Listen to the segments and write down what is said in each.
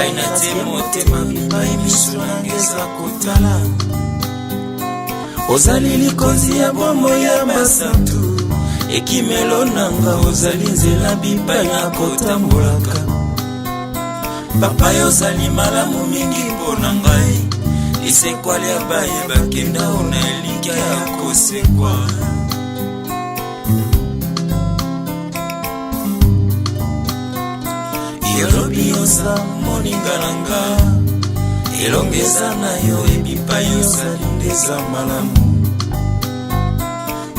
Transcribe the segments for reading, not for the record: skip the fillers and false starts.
Epai na te motema bipai misu nangeza kotala. Ozali likonzi ya bomo ya basantu. Ekimelo nanga ozali nzela bipai na kotambolaka. Papa yozali malamu mingi mpona ngai. Lisekwali ya baye bakenda ona elika ya kosekwa. Yerobi yoza moninga nanga. Elongeza na yo ebipai yozali ndeza malamu.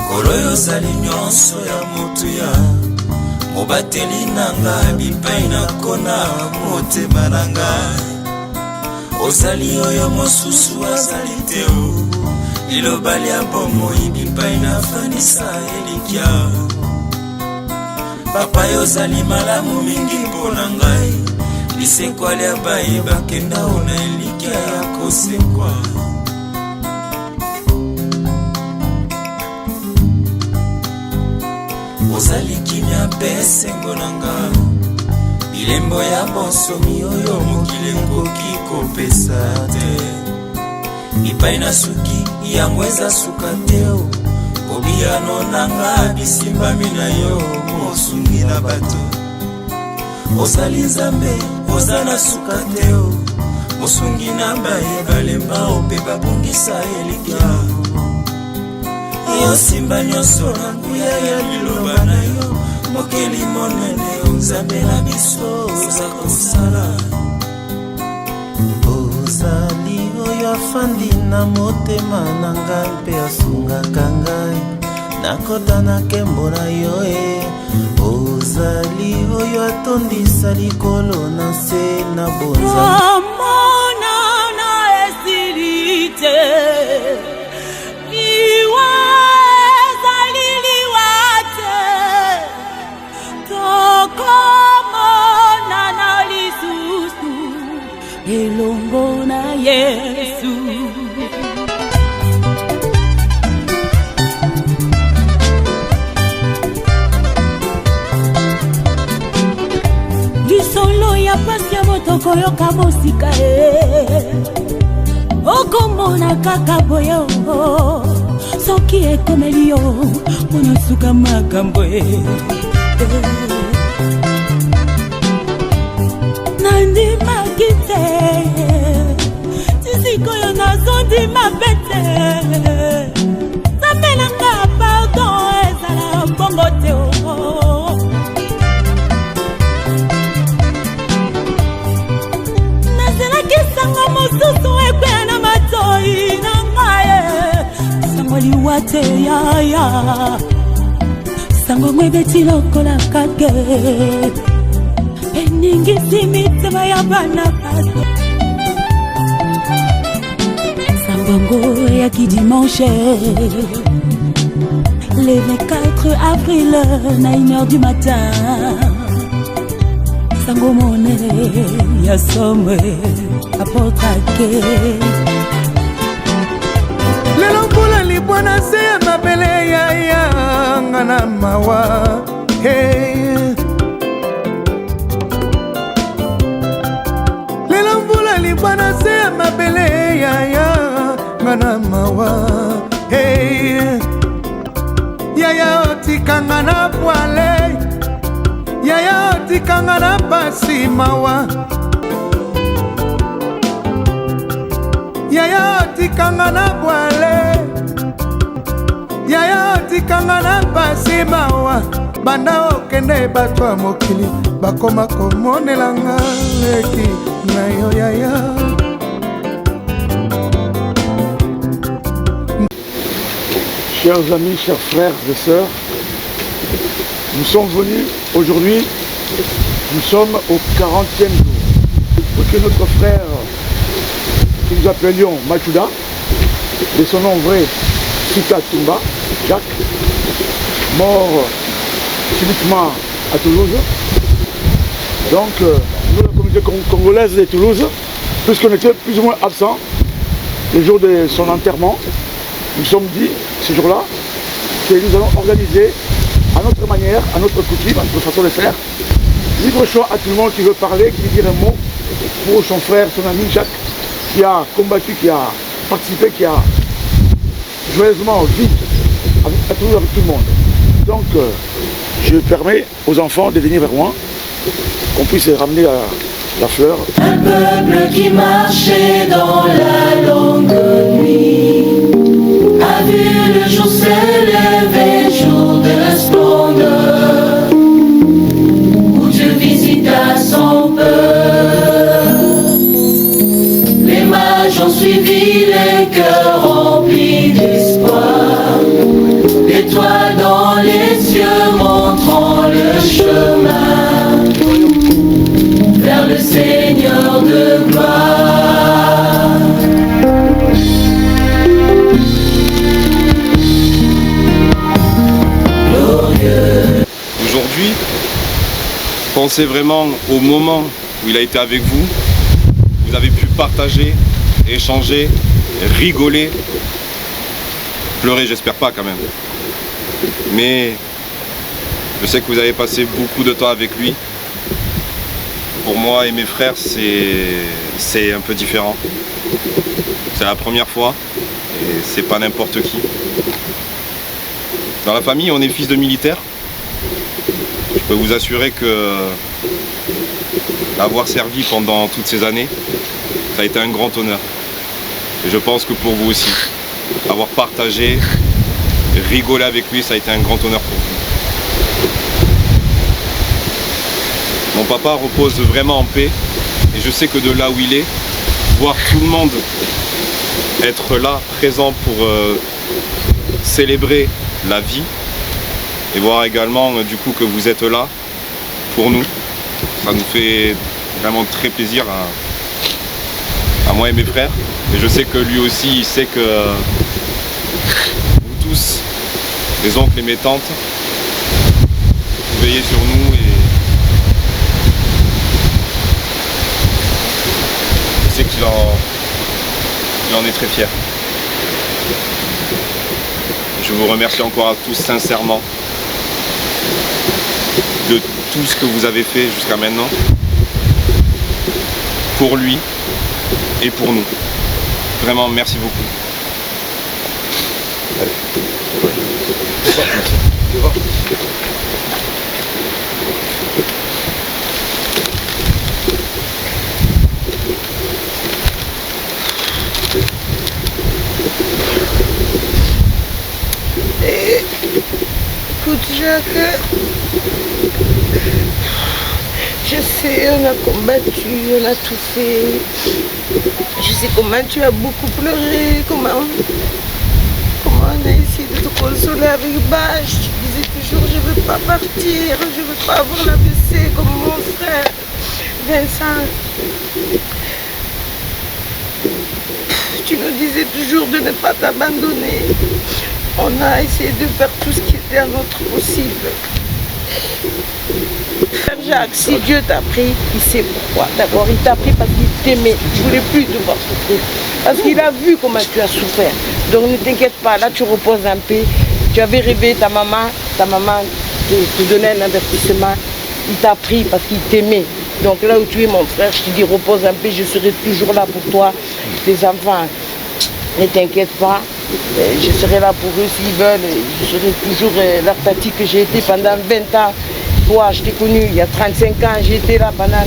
Kolo yozali nyonso ya motu ya mobateli nanga bipai na kona motema nanga. Ozali oyo mosusu azali te o. Ilobali ya bomoi bipai na fanisa elikia. Papa yozali malamu mingi mpona ngai. Lisekwali ya baye bakenda ona elikia ya kosekwa. Ozali kimia pesengo nanga. Bilembo ya bonsomi oyo mokili ekoki kopesa te. Bipai na suki yango eza suka te o. Obiano nanga bisimbami na yo mosungi na bato. Ozali nzambe oza na suka te o. Mosungi na baye balemba ope babungisa elikia. Yo simba nyonso na nguya ya liloba na yo. Mokeli monene nzambe na biso oza kosala. Ozali oyo afandi na motema na ngai mpe asungaka ngai. Nakota na nkembo na yo e. Ozali oyo atondisa likolo na se na bonza. Omona na esili te. Liwa ezali liwa te. Tokomona na lisusu elongo na Yesu. Lisolo ya pasi ya motoko yoka mosika e. Okomona kaka boyo. Soki ekomeli yo mona suka makambo e. Nandima kite Tisikoyo nazondi mapete. Samelanga pardon ezala bongo te o. Nazelaki sango mosusu ekwe na matoi na ngaye. Sango liwa te ya. Sango mwebeti lokola kake. Eningisi mitema ya bana bato. Sambango ya ki dimanche. Le 24 avril, na 1h du matin. Sango mone ya somwe apotrake. Lelo mpula libwana se ya mabele ya yanga na mawa. Hey. Lelo mpula libwana se ya mabele ya yanga na mawa. Hey. Yaya otikanga na pwale. Yaya otikanga na pasi mawa. Yaya otikanga na pwale. Yaya otikanga na pasi mawa. Banda okende batwa mokili. Bakoma komonelanga leki na yo yaya. Chers amis, chers frères et sœurs, nous sommes venus aujourd'hui, nous sommes au 40e jour, pour que notre frère, que nous appelions Machuda, de son nom vrai, Sika Tumba, Jacques, mort subitement à Toulouse. Donc, nous, la communauté congolaise de Toulouse, puisqu'on était plus ou moins absents le jour de son enterrement, nous sommes dit, ce jour-là, que nous allons organiser à notre manière, à notre coutume, à notre façon de faire, libre choix à tout le monde qui veut parler, qui veut dire un mot, pour son frère, son ami Jacques, qui a combattu, qui a participé, qui a joyeusement vécu avec tout le monde. Donc, je permets aux enfants de venir vers moi, qu'on puisse ramener la fleur. Un peuple qui marchait dans la longue nuit a vu le jour s'élever, jour de la splendeur, où Dieu visita son peuple. Les mages ont suivi les cœurs remplis d'espoir, l'étoile dans les cieux montrant le chemin vers le Seigneur de gloire. Glorieux. Aujourd'hui, pensez vraiment au moment où il a été avec vous. Vous avez pu partager, échanger, rigoler, pleurer, j'espère pas quand même. Mais je sais que vous avez passé beaucoup de temps avec lui. Pour moi et mes frères, c'est un peu différent. C'est la première fois et c'est pas n'importe qui. Dans la famille, on est fils de militaires. Je peux vous assurer que l'avoir servi pendant toutes ces années, ça a été un grand honneur. Et je pense que pour vous aussi, avoir partagé, rigolé avec lui, ça a été un grand honneur pour vous. Mon papa repose vraiment en paix et je sais que de là où il est, voir tout le monde être là, présent pour célébrer la vie et voir également du coup que vous êtes là pour nous, ça nous fait vraiment très plaisir à moi et mes frères. Et je sais que lui aussi, il sait que vous tous, les oncles et mes tantes, vous veillez sur nous et je sais qu'il en est très fier. Je vous remercie encore à tous sincèrement de tout ce que vous avez fait jusqu'à maintenant pour lui et pour nous. Vraiment, merci beaucoup. Écoute Jacques, je sais, on a combattu, on a tout fait. Je sais comment tu as beaucoup pleuré, comment on a essayé de te consoler avec Bach. Tu disais toujours, je ne veux pas partir, je ne veux pas avoir l'AVC comme mon frère Vincent. Tu nous disais toujours de ne pas t'abandonner. On a essayé de faire tout ce qui était à notre possible. Frère Jacques, si Dieu t'a pris, il sait pourquoi. D'abord, il t'a pris parce qu'il t'aimait. Il ne voulait plus te voir souffrir. Parce qu'il a vu comment tu as souffert. Donc ne t'inquiète pas, là tu reposes en paix. Tu avais rêvé ta maman te donnait un avertissement. Il t'a pris parce qu'il t'aimait. Donc là où tu es mon frère, je te dis repose en paix, je serai toujours là pour toi, tes enfants. Ne t'inquiète pas, je serai là pour eux s'ils veulent, je serai toujours leur tati que j'ai été pendant 20 ans. Toi, je t'ai connu il y a 35 ans, j'ai été là pendant,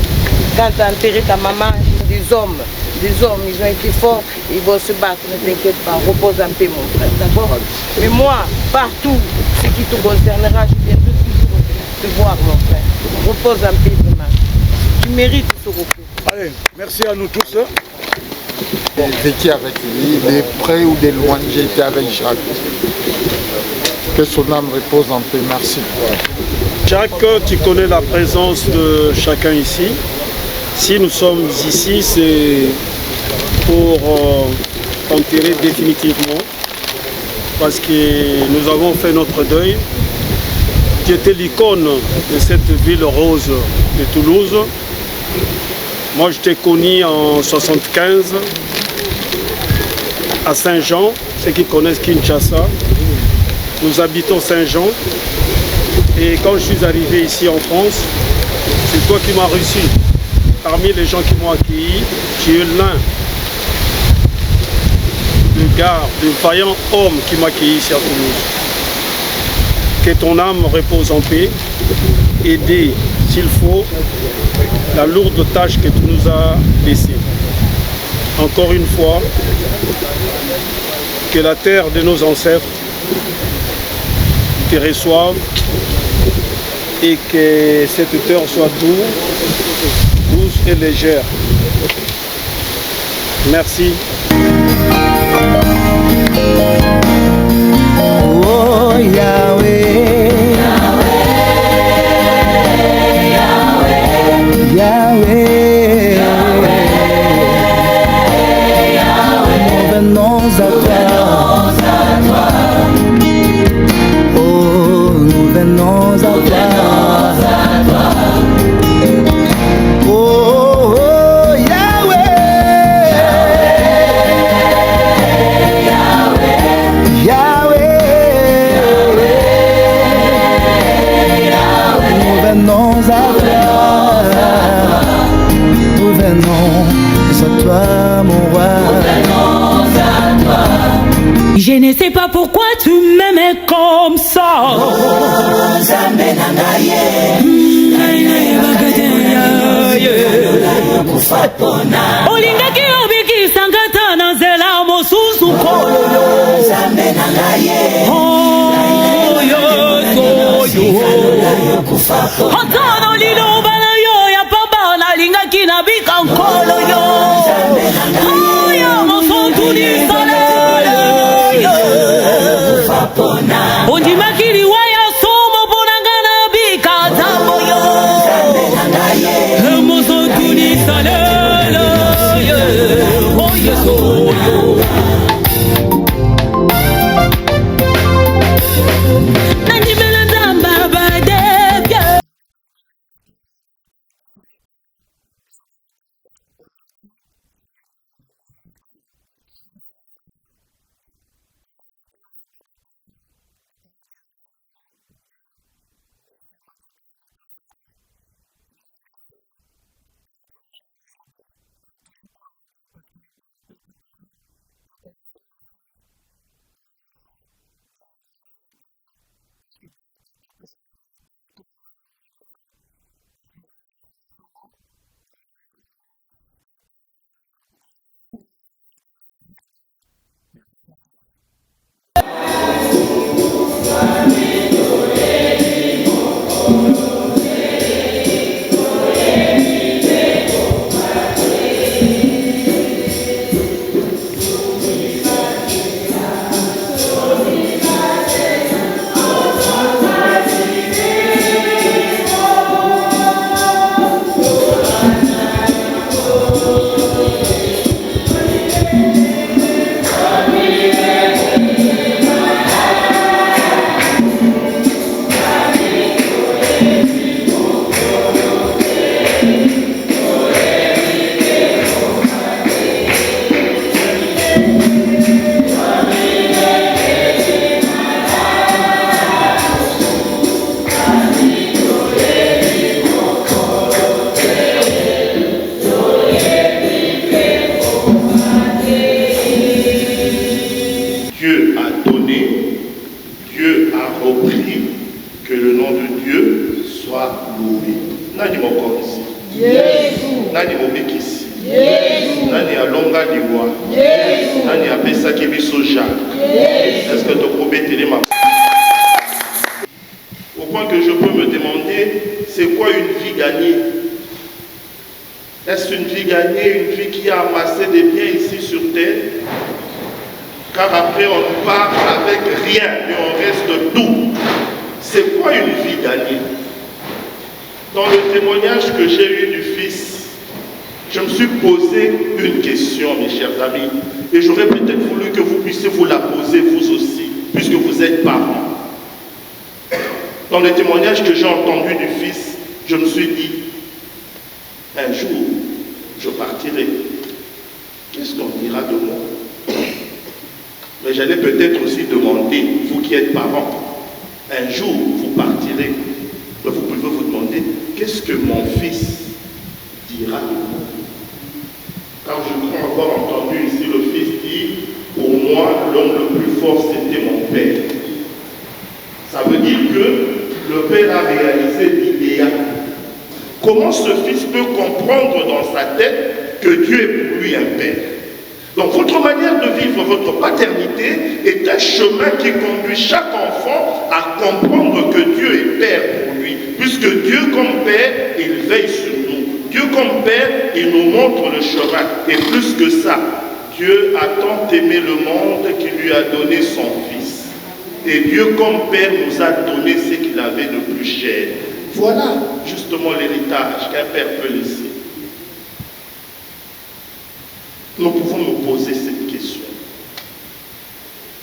quand tu as enterré ta maman, des hommes, ils ont été forts, ils vont se battre, ne t'inquiète pas, repose en paix mon frère, d'accord? Mais moi, partout, ce qui te concernera, je viendrai toujours te voir mon frère. Repose en paix demain. Tu mérites ce repos. Allez, merci à nous tous. J'ai vécu avec lui, de près ou de loin, j'ai été avec Jacques. Que son âme repose en paix, merci. Jacques, tu connais la présence de chacun ici. Si nous sommes ici, c'est pour t'enterrer définitivement. Parce que nous avons fait notre deuil. Tu étais l'icône de cette ville rose de Toulouse. Moi, je t'ai connu en 1975 à Saint-Jean, ceux qui connaissent Kinshasa. Nous habitons Saint-Jean. Et quand je suis arrivé ici en France, c'est toi qui m'as reçu parmi les gens qui m'ont accueilli, tu es l'un des vaillants hommes qui m'a accueilli ici à Toulouse. Que ton âme repose en paix, aider, s'il faut, la lourde tâche que tu nous as laissée. Encore une fois, que la terre de nos ancêtres te reçoive et que cette terre soit douce et légère. Merci. Oh Yahweh, Yahweh, Yahweh, nous venons à toi. Oh, nous venons à toi. Oh, Yahweh, Yahweh, nous venons à toi. Nous venons à toi, mon roi. Je ne sais pas pourquoi tu m'aimais comme ça. Olingaki obikisa ngata na nzela mosusu kololo. Hatana liloba na yo ya pamba na lingaki na bika nkolo yo. Oya mosotuni salele. Ondimakiri waya somo bonangana bika tambo yo. Mosotuni salele. Oye soyo. Nandimela nzamba badebya. Au point que je peux me demander, c'est quoi une vie gagnée? Est-ce une vie gagnée, une vie qui a amassé des biens ici sur terre? Car après on part avec rien et on reste tout. C'est quoi une vie gagnée? Dans le témoignage que j'ai eu du Fils, je me suis posé une question, mes chers amis, et j'aurais peut-être voulu que vous puissiez vous la poser vous aussi, puisque vous êtes parents. Dans le témoignage que j'ai entendu du Fils, je me suis dit, un jour, je partirai. Qu'est-ce qu'on dira de moi? Mais j'allais peut-être aussi demander, vous qui êtes parents, un jour, vous partirez. Vous pouvez vous demander, qu'est-ce que mon fils dira de vous. Car je crois avoir entendu ici le Fils dire, pour moi, l'homme le plus fort, c'était mon Père. Ça veut dire que le Père a réalisé l'idéal. Comment ce Fils peut comprendre dans sa tête que Dieu est pour lui un Père? Donc votre manière de vivre votre paternité est un chemin qui conduit chaque enfant à comprendre que Dieu est Père pour lui. Puisque Dieu comme Père, il veille sur nous. Dieu comme Père, il nous montre le chemin. Et plus que ça, Dieu a tant aimé le monde qu'il lui a donné son Fils. Et Dieu comme Père nous a donné ce qu'il avait de plus cher. Voilà justement l'héritage qu'un Père peut laisser. Nous pouvons nous poser cette question.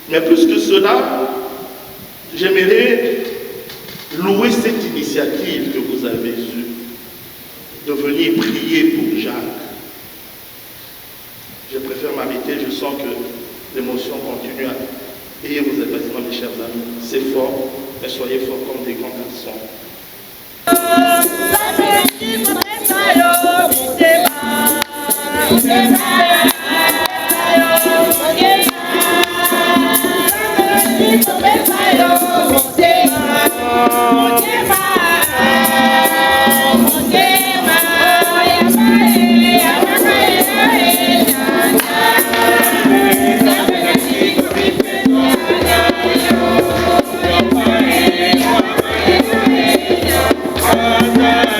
Mais plus que cela, j'aimerais louer cette initiative que vous avez eue de venir prier pour Jacques. Je préfère m'arrêter, je sens que l'émotion continue à... Ayez vos applaudissements, mes chers amis. C'est fort, mais soyez forts comme des grands garçons. Yeah.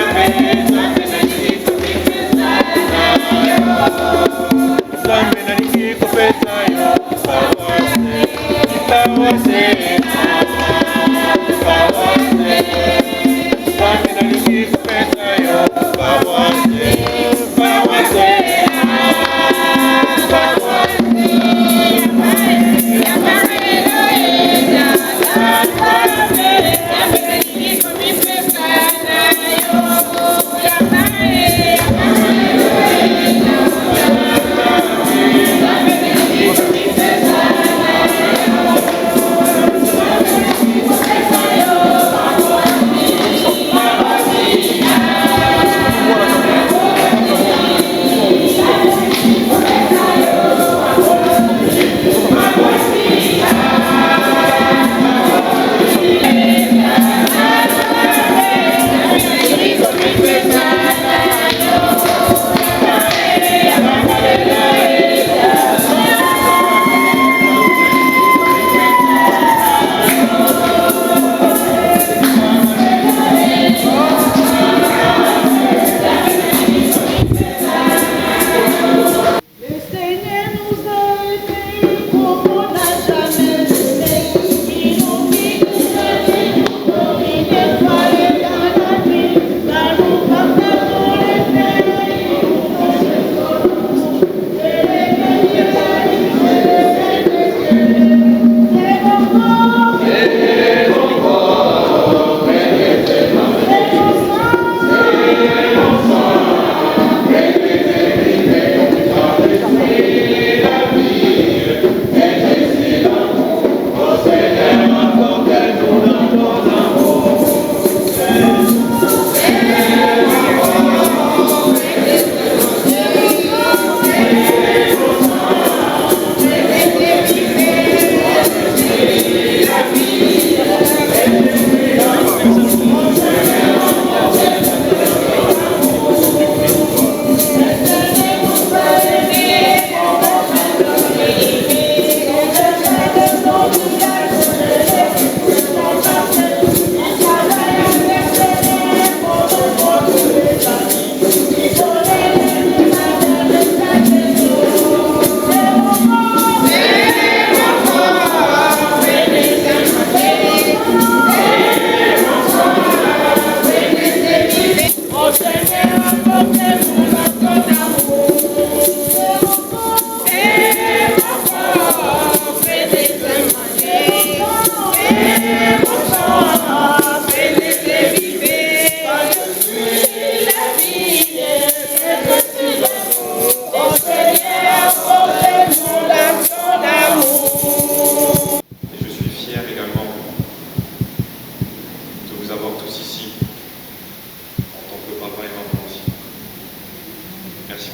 Merci.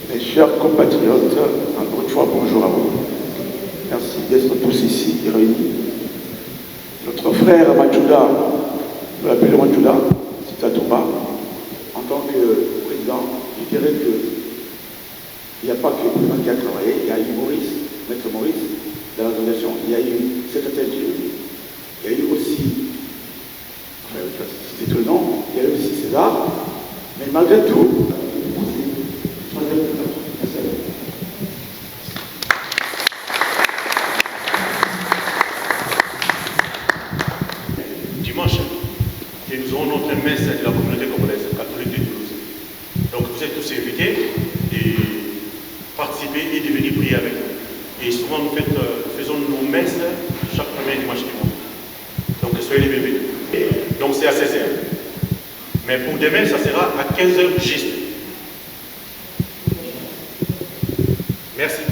Mes chers compatriotes, encore une fois, bonjour à vous. Merci d'être tous ici réunis. Notre frère Machuda, nous l'appelons Machuda, Sitatumba, en tant que président, je dirais qu'il n'y a pas que le président qui a travaillé, il y a eu Maurice, Maître Maurice, dans l'organisation, il y a eu secrétaire Dieu, il y a eu aussi, enfin, c'est tout le nom, il y a eu aussi César, mais malgré tout, dimanche, et nous aurons notre messe de la communauté congolaise catholique de Toulouse. Donc vous êtes tous invités de participer et de venir prier avec nous. Et souvent nous faisons nos messes chaque premier dimanche du mois. Donc soyez les bienvenus. Donc c'est à 16h. Mais pour demain, ça sera à 15h juste. Merci.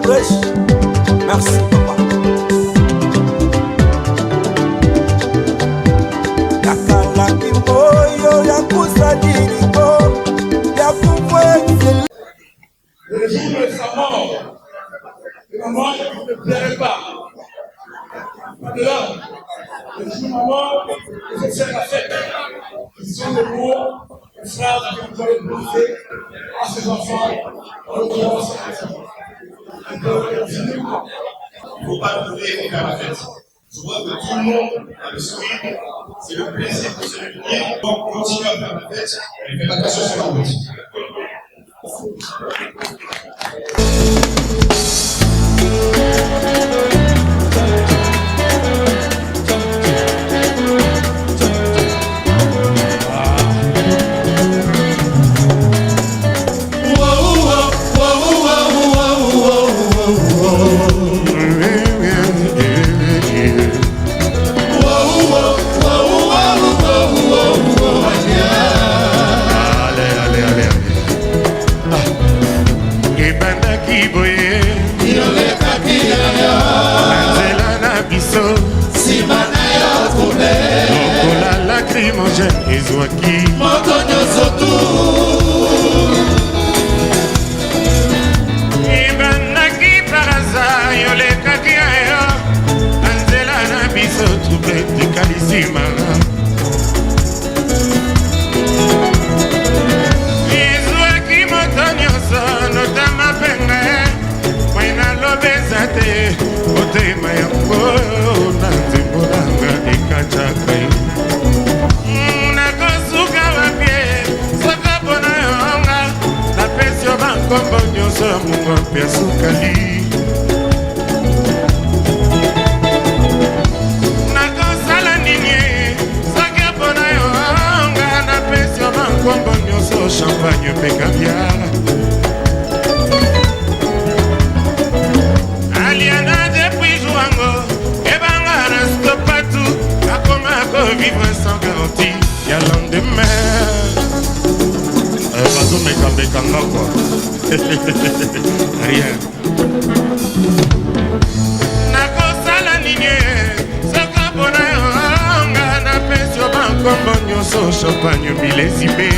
Godrèche. Merci papa. Yakalaki moyo ya kusadiliko ya kumwexele. Le jour de sa mort, maman ne plairait pas. Maintenant, le jour de maman, je sais la fête. Ils sont de mots, les phrases que vous allez poser à ces enfants. On commence à il ne faut pas trouver et faire la fête. Je vois que tout le monde a le sourire, c'est le plaisir de se réunir. Donc, continuez à faire la fête et faites attention sur la route. ezwaki moto nyonso tu ebandaki paraza yolekaki ayo na nzela na biso trouble etikali nsima ezwaki moto nyonso notama penge moi nalobeza te motema yango na nzembo nanga ekataka yo bankombo nyonso ya mungo mpe sukali nakosala nini soki mpona yo nga napesi yo bankombo nyonso champagne mpe kaviar aliana depuis joango ebanga na stopatu akoma kovivre sans garantie ya lendemain bazomekambekanga kwa rien nakosala nini soka mpona yo nga napesi yo bankombo nyonso champagne milesi mpe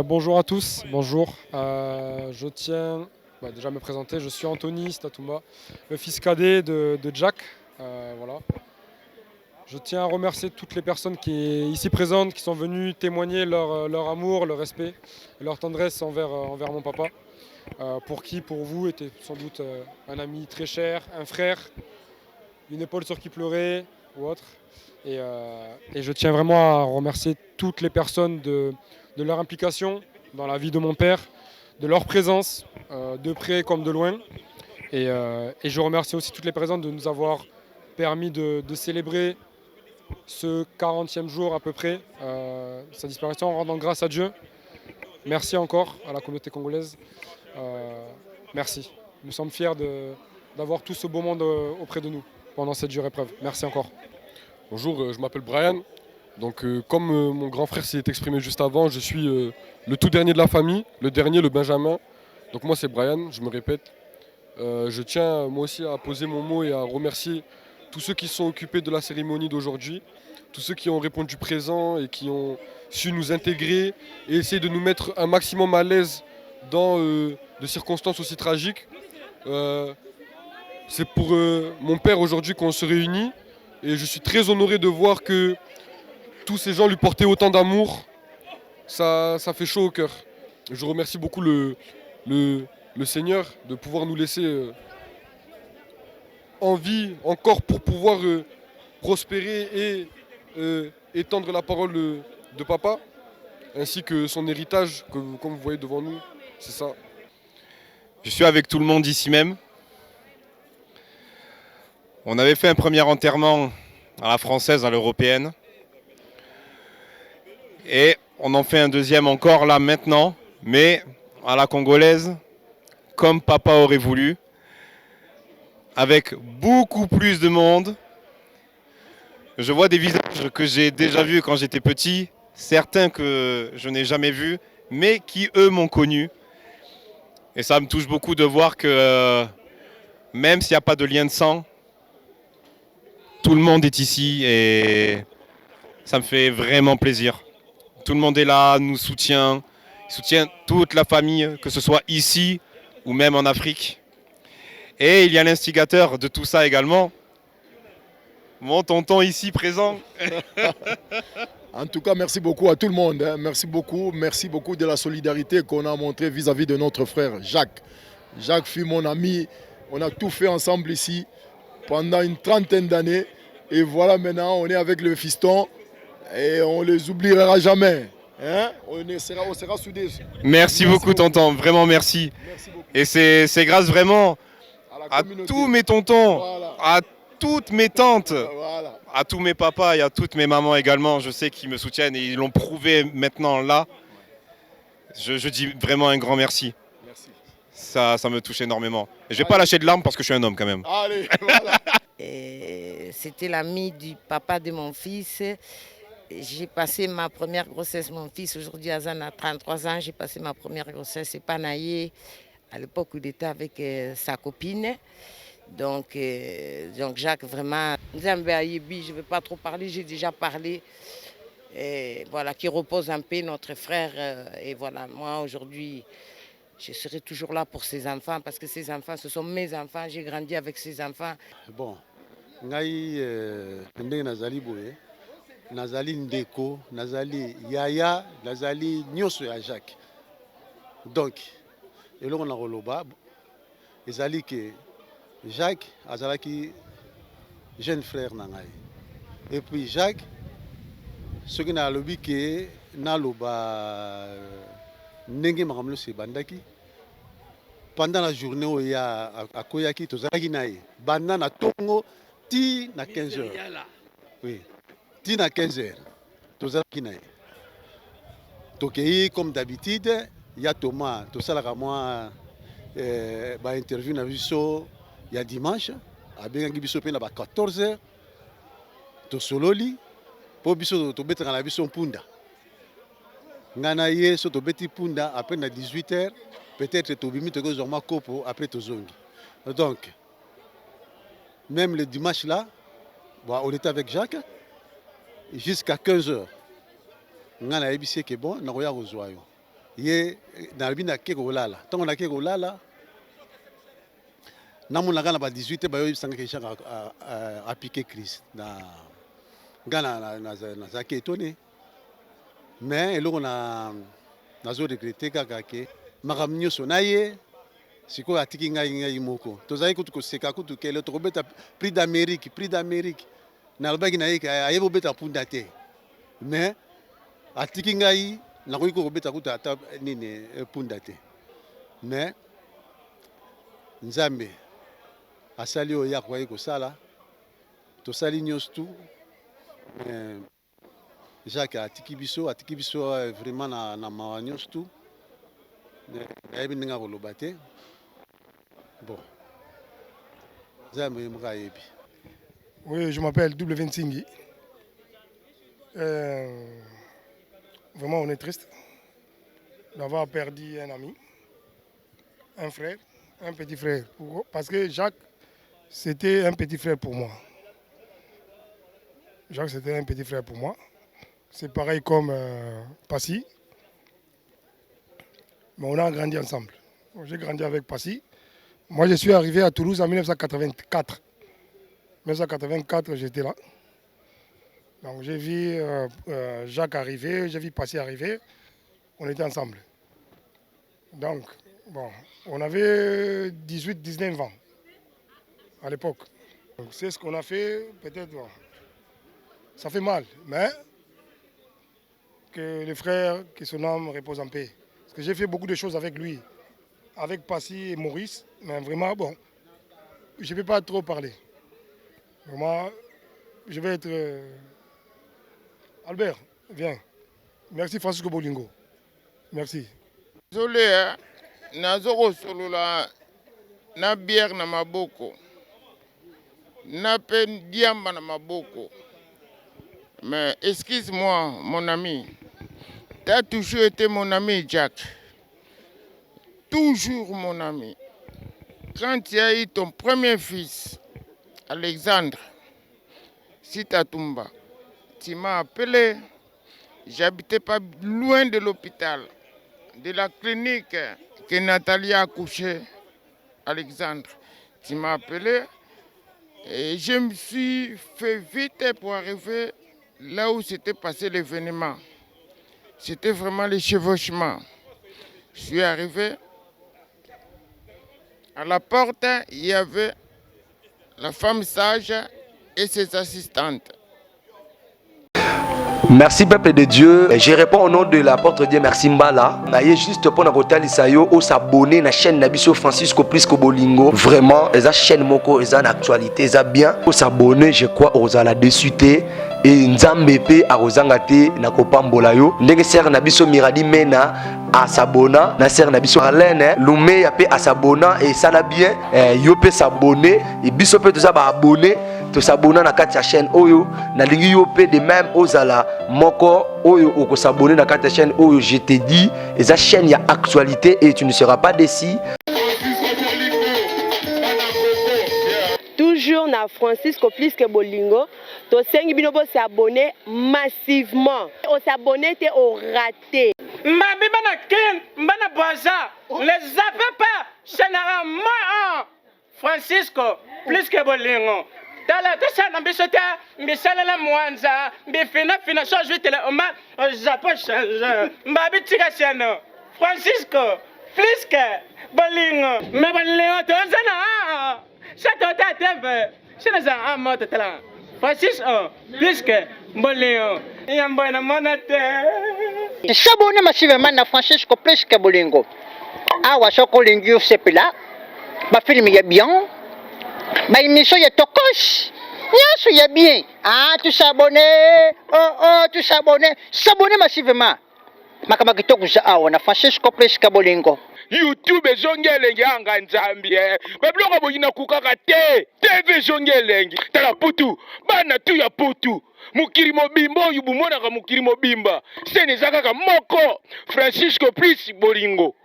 Bonjour à tous, bonjour. Je tiens déjà à me présenter, je suis Anthony Statouma, le fils cadet de Jack. Voilà. Je tiens à remercier toutes les personnes qui sont ici présentes, qui sont venues témoigner leur amour, leur respect, leur tendresse envers mon papa, pour qui, pour vous, était sans doute un ami très cher, un frère, une épaule sur qui pleurer ou autre. Et je tiens vraiment à remercier toutes les personnes de de leur implication dans la vie de mon père, de leur présence, de près comme de loin. Et je remercie aussi toutes les présentes de nous avoir permis de célébrer ce 40e jour à peu près, sa disparition, en rendant grâce à Dieu. Merci encore à la communauté congolaise. Merci. Nous sommes fiers d'avoir tout ce beau monde auprès de nous pendant cette dure épreuve. Merci encore. Bonjour, je m'appelle Brian. Donc, comme mon grand frère s'est exprimé juste avant, je suis le tout dernier de la famille, le dernier, le Benjamin. Donc moi c'est Brian, je me répète. Je tiens moi aussi à poser mon mot et à remercier tous ceux qui sont occupés de la cérémonie d'aujourd'hui, tous ceux qui ont répondu présent et qui ont su nous intégrer et essayer de nous mettre un maximum à l'aise dans de circonstances aussi tragiques. C'est pour mon père aujourd'hui qu'on se réunit et je suis très honoré de voir que tous ces gens lui portaient autant d'amour. Ça fait chaud au cœur. Je remercie beaucoup le Seigneur de pouvoir nous laisser en vie encore pour pouvoir prospérer et étendre la parole de papa, ainsi que son héritage, comme vous voyez devant nous, c'est ça. Je suis avec tout le monde ici même. On avait fait un premier enterrement à la française, à l'européenne. Et on en fait un deuxième encore là maintenant, mais à la congolaise, comme papa aurait voulu, avec beaucoup plus de monde. Je vois des visages que j'ai déjà vus quand j'étais petit, certains que je n'ai jamais vus, mais qui eux m'ont connu. Et ça me touche beaucoup de voir que même s'il n'y a pas de lien de sang, tout le monde est ici et ça me fait vraiment plaisir. Tout le monde est là, nous soutient toute la famille, que ce soit ici ou même en Afrique. Et il y a l'instigateur de tout ça également, mon tonton ici présent. En tout cas, merci beaucoup à tout le monde. Merci beaucoup de la solidarité qu'on a montrée vis-à-vis de notre frère Jacques. Jacques fut mon ami, on a tout fait ensemble ici pendant une 30aine d'années. Et voilà, maintenant, on est avec le fiston. Et on ne les oubliera jamais. Hein? On sera soudés. Merci beaucoup, tonton. Vraiment, merci. Et c'est grâce vraiment à tous mes tontons, à toutes mes tantes, à tous mes papas et à toutes mes mamans également. Je sais qu'ils me soutiennent et ils l'ont prouvé maintenant là. Je dis vraiment un grand merci. Ça me touche énormément. Et je ne vais pas lâcher de larmes parce que je suis un homme quand même. Allez, voilà. C'était l'ami du papa de mon fils. J'ai passé ma première grossesse, mon fils aujourd'hui Azan a 33 ans, j'ai passé ma première grossesse, c'est Panaye, à l'époque où il était avec sa copine. Donc Jacques, vraiment, je ne vais pas trop parler, j'ai déjà parlé. Et voilà, qui repose un peu notre frère. Et voilà, moi aujourd'hui, je serai toujours là pour ces enfants, parce que ces enfants, ce sont mes enfants, j'ai grandi avec ces enfants. Bon, ngai nazali boye. Nazali ndeko, nazali yaya, nazali nyonso ya Jacques. Donc, eloko na koloba ezali que Jacques azalaki jeune frère na ngai. Et puis Jacques, soki na lobi ke naloba ndenge makambo se bandaki pendant la journée oya akoyaki tozalaki na ye banda na tongo ti na 15 heures. Oui. À 15h, comme d'habitude, il y a Thomas, tout ça là moi interview na biso il y a dimanche, à biso pe na 14h, to sololi, po biso to betanga na biso punda. Ngana ye so to beti punda après na 18h, peut-être to bimi to zorma kopo après to zongi. Donc même le dimanche là, bon, on était avec Jacques. Jusqu'à 15h. Nga na ebisi ke bon na koya kozwa yo. Ye na bina ke ko lala. Tango na ke ko lala. Na mona kana ba 18h ba yo bisanga ke chaka a piquer Christ na ngana na zake étonné. Mais eloko na zo regretter kaka ke makam nyoso na ye siko atiki ngai moko. Tozali kutu ko seka kutu ke le to beta prix d'Amérique. Na lobaki na ye ayebo beta punda te mais atiki ngai nakoki kobeta kuta ata nini punda te mais nzambe asali oyo akoki kosala tosali nyonso tu Jacques atiki biso vraiment na mawa nyonso tu nayebi ndenge akoloba te bon nzambe moka ayebi. Oui, je m'appelle W Ntingi. Vraiment, on est triste d'avoir perdu un ami, un frère, un petit frère. Parce que Jacques, c'était un petit frère pour moi. Jacques, c'était un petit frère pour moi. C'est pareil comme Passy. Mais on a grandi ensemble. J'ai grandi avec Passy. Moi, je suis arrivé à Toulouse en 1984. En 1984, j'étais là. Donc j'ai vu Jacques arriver, j'ai vu Passy arriver. On était ensemble. Donc, bon, on avait 18-19 ans à l'époque. C'est ce qu'on a fait, peut-être, bon, ça fait mal, mais que le frère, que son âme repose en paix. Parce que j'ai fait beaucoup de choses avec lui, avec Passy et Maurice, mais vraiment, bon, je ne peux pas trop parler. Vraiment, je vais être... Albert, viens. Merci Francisco Bolingo. Merci. Désolé, nazoko solola na bière na maboko. Na pe diamba na maboko. Mais excuse-moi, mon ami. Tu as toujours été mon ami, Jack. Toujours mon ami. Quand tu as eu ton premier fils, Alexandre Sitatumba, tu m'as appelé. J'habitais pas loin de l'hôpital, de la clinique que Nathalie a accouché. Alexandre, tu m'as appelé et je me suis fait vite pour arriver là où s'était passé l'événement. C'était vraiment le chevauchement. Je suis arrivé. À la porte, il y avait la femme sage et ses assistantes. Merci peuple de Dieu. Je réponds au nom de l'apôtre Dieu merci Mbala. Naye juste pour nakotali sayo au s'abonner na chaîne Nabiso Francisco Prisco Bolingo. Vraiment, eza chaîne moko eza en actualité, eza bien. Au s'abonner, je crois aux ala dessuité et nzambe pe a rozangate na kopambola yo. Ndenge ser Nabiso Miradi Mena a s'abonna, na ser Nabiso Arlene Lumé ya pe a s'abonna et ça la bien yo pe s'abonner et biso pe toza ba abonner. To s'abonner na kati ya chaîne oyo na lingi yo pe de même ozala moko oyo oko s'abonner na kati ya chaîne oyo je te dis eza chaîne ya actualité et tu ne seras pas déçu. Toujours na Francisco Prisco Bolingo to sengi bino bo s'abonner massivement o s'abonner te au raté mbabi bana ken bana boisa les zappez pas généralement Francisco Prisco Bolingo. Dala tashana bisota mbisala mwanza mbifina change vite le oma Japon change mbabi tika chano Francisco Prisco Bolingo mabalingo tonzana chateau tateve chana amota tala Francisco Prisco Bolingo yambona monate s'abonner massivement na Francisco Prisco Bolingo awa soko lingio sepela ba film ya bien. Bah émission ya tokos. Nyaso ya bien. Ah tu s'abonner. Oh tu s'abonner massivement. Makama kitoko za awa na Francisco Prisco Bolingo. YouTube zongelenge anga nzambi babloko boyina kukaka te TV zongelenge tala putu bana tu ya putu mukiri mobimba oyo bumonaka mukiri mobimba sene zakaka moko Francisco Prisco Bolingo.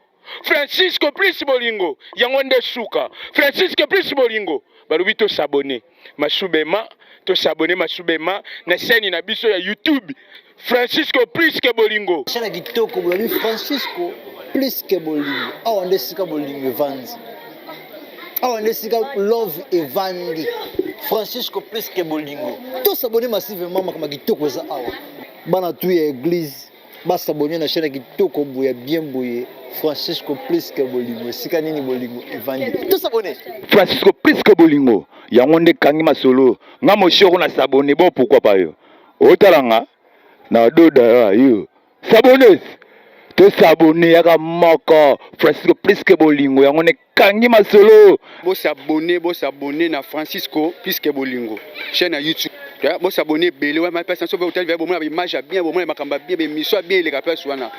Francisco Prisco Bolingo yango nde suka Francisco Prisco Bolingo balubi to s'abonner masubema na chaîne na biso ya YouTube Francisco Prisco Bolingo chaîne kitoko balubi Francisco Prisco Bolingo awa nde sika bolingo evandi awa nde sika love evandi Francisco Prisco Bolingo to s'abonner massivement makama kitoko za awa bana tu ya église ba s'abonner na chaîne kitoko boya bien boye Francisco Prisco Bolingo sika nini bolingo evandi to s'abonner Francisco Prisco Bolingo yango nde kangi masolo nga moshoko na s'abonner bon pourquoi pas yo otalanga na doda yo s'abonner tosabone yaka moko Francisco plus que bolingo yango ne kangi masolo bosabone na Francisco plus que bolingo chaîne na YouTube bosabone belé ouais ma personne sauve hôtel bomona image bien bomona makamba bien émission bien les rappeurs wana